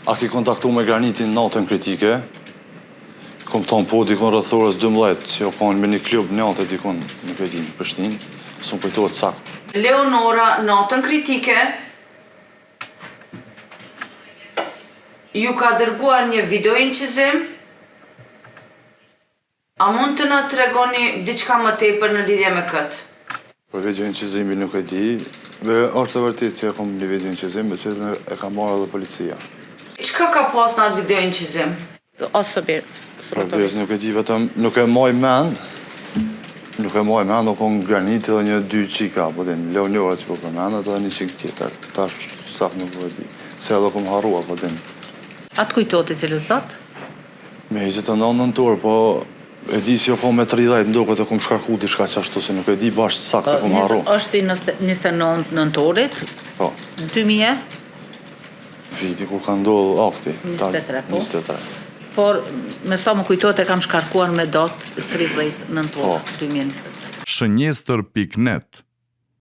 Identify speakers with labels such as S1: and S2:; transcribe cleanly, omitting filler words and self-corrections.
S1: A ki kontaktu me Granitin natën kritike? Kom thonë po dikon rreth orës 12, që o kanë me një klub natë dikon, nuk e di, në Prishtinë, s'u kujtohet sakt.
S2: Leonora, natën kritike, ju ka dërguar një video incizim. A mund të na tregoni diçka më tepër në lidhje me këtë?
S1: Për video incizimi nuk e di, dhe është e vërtet që e kom një video incizim, që e ka marrë edhe policia.
S2: Çka ka pas në atë video incizim?
S3: Ose birtë.
S1: Nuk e di vetëm, nuk e maj mend, o kon Granit edhe një 2 qika, po din, Leonora që po përmend, edhe një qik tjetër, tash sa nuk e di, se edhe kom harrua, po din.
S3: Atë kujtohet i cilës datë?
S1: Me 29 nëntor, po e di si o kom me 30, mdokët e kom shkarku diçka qashtu, se nuk e di bashkë saktë e kom harru.
S3: Është i 29 nëntorit?
S1: Po.
S3: 2000?
S1: Viti kur ka ndodhë akti.
S3: 23, po?
S1: 23.
S3: Por, me sa më kujtohet e kam shkarkuar me datë 30 nëntor 2023.
S4: Shënjestër.net